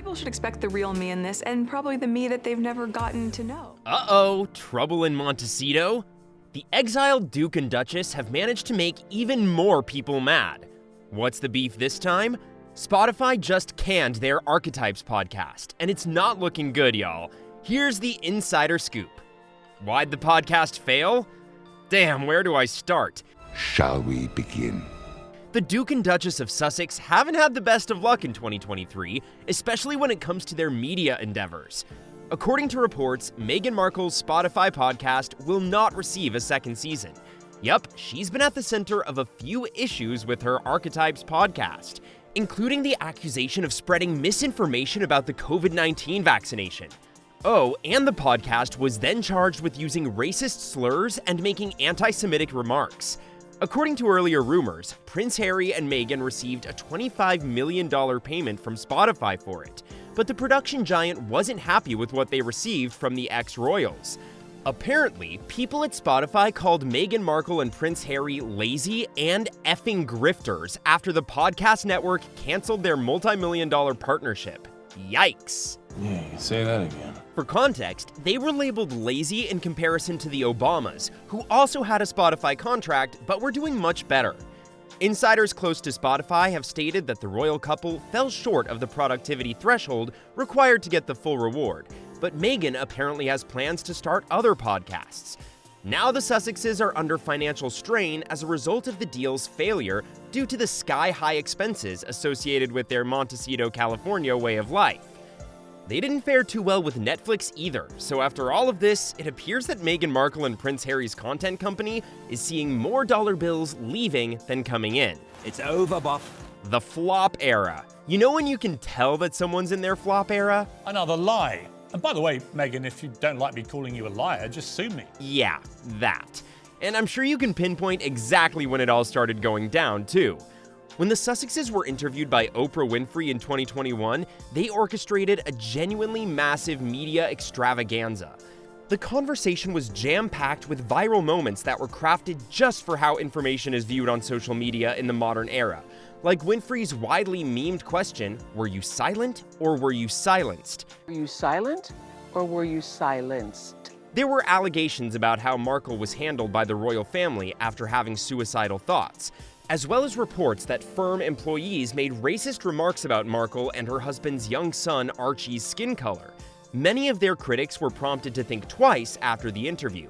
People should expect the real me in this, and probably the me that they've never gotten to know. Uh-oh, trouble in Montecito? The exiled Duke and Duchess have managed to make even more people mad. What's the beef this time? Spotify just canned their Archetypes podcast, and it's not looking good, y'all. Here's the insider scoop. Why'd the podcast fail? Damn, where do I start? Shall we begin? The Duke and Duchess of Sussex haven't had the best of luck in 2023, especially when it comes to their media endeavors. According to reports, Meghan Markle's Spotify podcast will not receive a second season. Yup, she's been at the center of a few issues with her Archetypes podcast, including the accusation of spreading misinformation about the COVID-19 vaccination. Oh, and the podcast was then charged with using racist slurs and making anti-Semitic remarks. According to earlier rumors, Prince Harry and Meghan received a $25 million payment from Spotify for it, but the production giant wasn't happy with what they received from the ex-royals. Apparently, people at Spotify called Meghan Markle and Prince Harry lazy and effing grifters after the podcast network canceled their multi-million-dollar partnership. Yikes. Yeah, you can say that again. For context, they were labeled lazy in comparison to the Obamas, who also had a Spotify contract but were doing much better. Insiders close to Spotify have stated that the royal couple fell short of the productivity threshold required to get the full reward, but Meghan apparently has plans to start other podcasts. Now the Sussexes are under financial strain as a result of the deal's failure due to the sky-high expenses associated with their Montecito, California way of life. They didn't fare too well with Netflix either, so after all of this, it appears that Meghan Markle and Prince Harry's content company is seeing more dollar bills leaving than coming in. It's over, Buff. The flop era. You know when you can tell that someone's in their flop era? Another lie. And by the way, Meghan, if you don't like me calling you a liar, just sue me. Yeah, that. And I'm sure you can pinpoint exactly when it all started going down, too. When the Sussexes were interviewed by Oprah Winfrey in 2021, they orchestrated a genuinely massive media extravaganza. The conversation was jam-packed with viral moments that were crafted just for how information is viewed on social media in the modern era. Like Winfrey's widely memed question, were you silent or were you silenced? Were you silent or were you silenced? There were allegations about how Markle was handled by the royal family after having suicidal thoughts, as well as reports that firm employees made racist remarks about Markle and her husband's young son Archie's skin color. Many of their critics were prompted to think twice after the interview.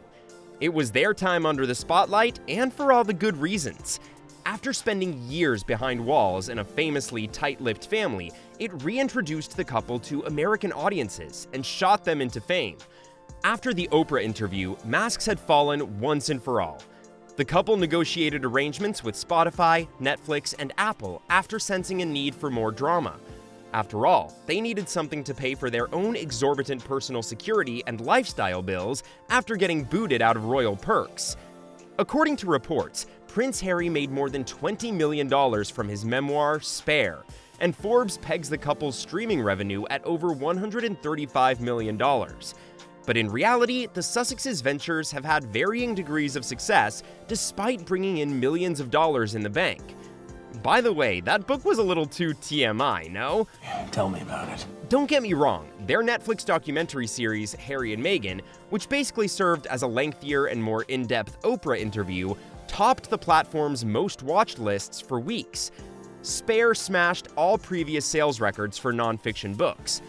It was their time under the spotlight, and for all the good reasons. After spending years behind walls in a famously tight-lipped family, it reintroduced the couple to American audiences and shot them into fame. After the Oprah interview, masks had fallen once and for all. The couple negotiated arrangements with Spotify, Netflix, and Apple after sensing a need for more drama. After all, they needed something to pay for their own exorbitant personal security and lifestyle bills after getting booted out of royal perks. According to reports, Prince Harry made more than $20 million from his memoir, Spare, and Forbes pegs the couple's streaming revenue at over $135 million. But in reality, the Sussexes' ventures have had varying degrees of success despite bringing in millions of dollars in the bank. By the way, that book was a little too TMI, no? Tell me about it. Don't get me wrong, their Netflix documentary series, Harry and Meghan, which basically served as a lengthier and more in-depth Oprah interview, topped the platform's most watched lists for weeks. Spare smashed all previous sales records for nonfiction books.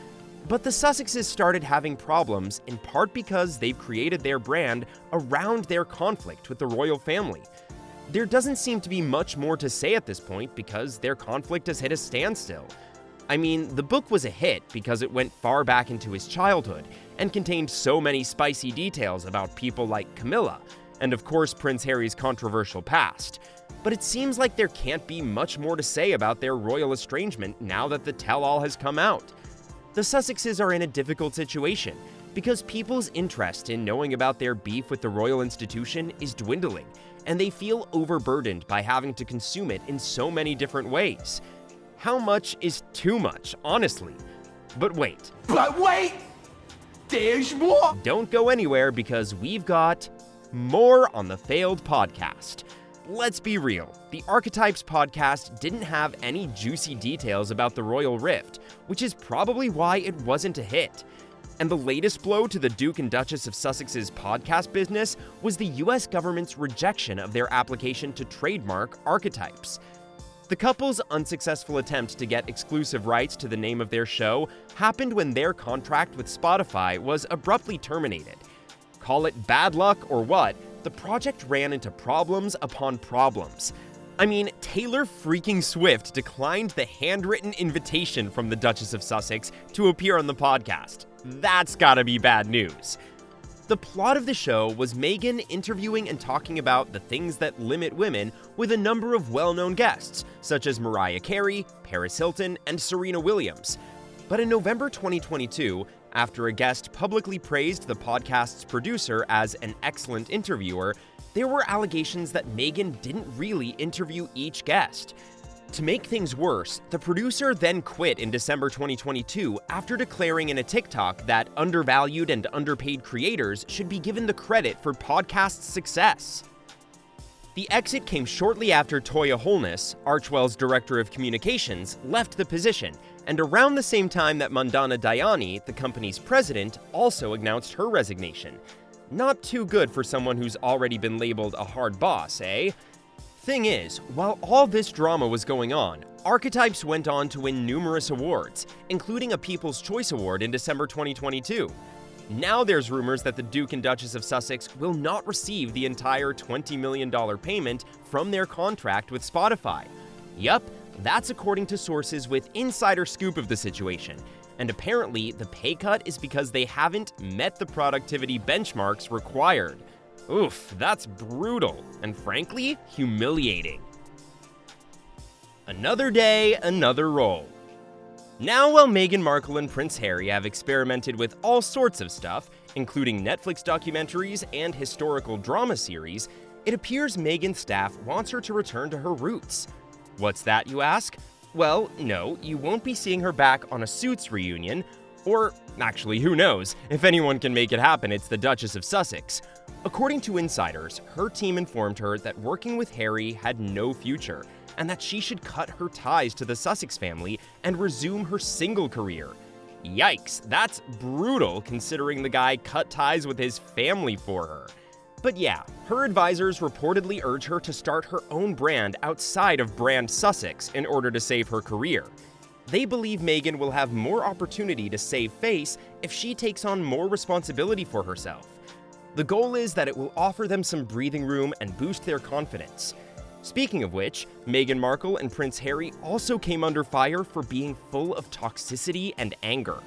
But the Sussexes started having problems in part because they've created their brand around their conflict with the royal family. There doesn't seem to be much more to say at this point because their conflict has hit a standstill. I mean, the book was a hit because it went far back into his childhood and contained so many spicy details about people like Camilla, and of course Prince Harry's controversial past. But it seems like there can't be much more to say about their royal estrangement now that the tell-all has come out. The Sussexes are in a difficult situation because people's interest in knowing about their beef with the royal institution is dwindling, and they feel overburdened by having to consume it in so many different ways. How much is too much, honestly? But wait. There's more! Don't go anywhere because we've got more on the Failed Podcast. let's be real, the Archetypes podcast didn't have any juicy details about the royal rift, which is probably why it wasn't a hit. And the latest blow to the Duke and Duchess of Sussex's podcast business was the US government's rejection of their application to trademark Archetypes. The couple's unsuccessful attempt to get exclusive rights to the name of their show happened when their contract with Spotify was abruptly terminated. Call it bad luck or what, the project ran into problems upon problems. I mean, Taylor freaking Swift declined the handwritten invitation from the Duchess of Sussex to appear on the podcast. That's gotta be bad news. The plot of the show was Meghan interviewing and talking about the things that limit women with a number of well-known guests, such as Mariah Carey, Paris Hilton, and Serena Williams. But in November 2022, after a guest publicly praised the podcast's producer as an excellent interviewer, there were allegations that Meghan didn't really interview each guest. To make things worse, the producer then quit in December 2022 after declaring in a TikTok that undervalued and underpaid creators should be given the credit for podcast success. The exit came shortly after Toya Holness, Archwell's director of communications, left the position, and around the same time that Mandana Dayani, the company's president, also announced her resignation. Not too good for someone who's already been labeled a hard boss, eh? Thing is, while all this drama was going on, Archetypes went on to win numerous awards, including a People's Choice Award in December 2022. Now there's rumors that the Duke and Duchess of Sussex will not receive the entire $20 million payment from their contract with Spotify. Yup, that's according to sources with insider scoop of the situation. And apparently, the pay cut is because they haven't met the productivity benchmarks required. Oof, that's brutal, and frankly, humiliating. Another day, another role. Now, while Meghan Markle and Prince Harry have experimented with all sorts of stuff, including Netflix documentaries and historical drama series, it appears Meghan's staff wants her to return to her roots. What's that, you ask? Well, no, you won't be seeing her back on a Suits reunion, or actually, who knows? If anyone can make it happen, it's the Duchess of Sussex. According to insiders, her team informed her that working with Harry had no future, and that she should cut her ties to the Sussex family and resume her single career. Yikes, that's brutal considering the guy cut ties with his family for her. But yeah, her advisors reportedly urge her to start her own brand outside of brand Sussex in order to save her career. They believe Meghan will have more opportunity to save face if she takes on more responsibility for herself. The goal is that it will offer them some breathing room and boost their confidence. Speaking of which, Meghan Markle and Prince Harry also came under fire for being full of toxicity and anger.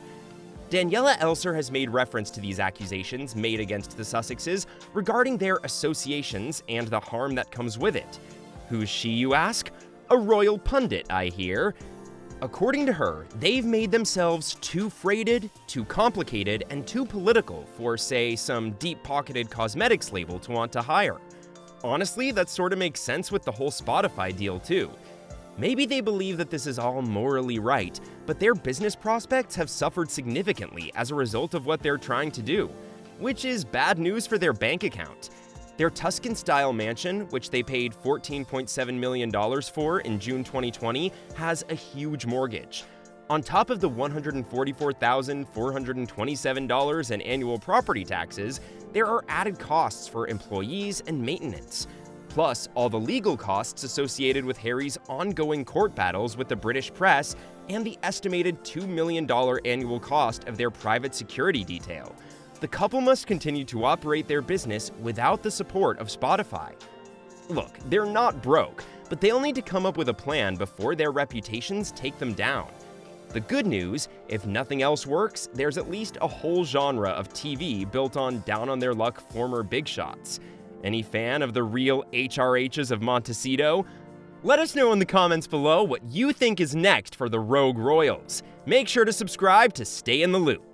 Daniela Elser has made reference to these accusations made against the Sussexes regarding their associations and the harm that comes with it. Who's she, you ask? A royal pundit, I hear. According to her, they've made themselves too freighted, too complicated, and too political for, say, some deep-pocketed cosmetics label to want to hire. Honestly, that sort of makes sense with the whole Spotify deal, too. Maybe they believe that this is all morally right, but their business prospects have suffered significantly as a result of what they're trying to do, which is bad news for their bank account. Their Tuscan-style mansion, which they paid $14.7 million for in June 2020, has a huge mortgage. On top of the $144,427 in annual property taxes, there are added costs for employees and maintenance. Plus, all the legal costs associated with Harry's ongoing court battles with the British press and the estimated $2 million annual cost of their private security detail. The couple must continue to operate their business without the support of Spotify. Look, they're not broke, but they'll need to come up with a plan before their reputations take them down. The good news, if nothing else works, there's at least a whole genre of TV built on down-on-their-luck former big shots. Any fan of the real HRHs of Montecito? Let us know in the comments below what you think is next for the Rogue Royals. Make sure to subscribe to stay in the loop.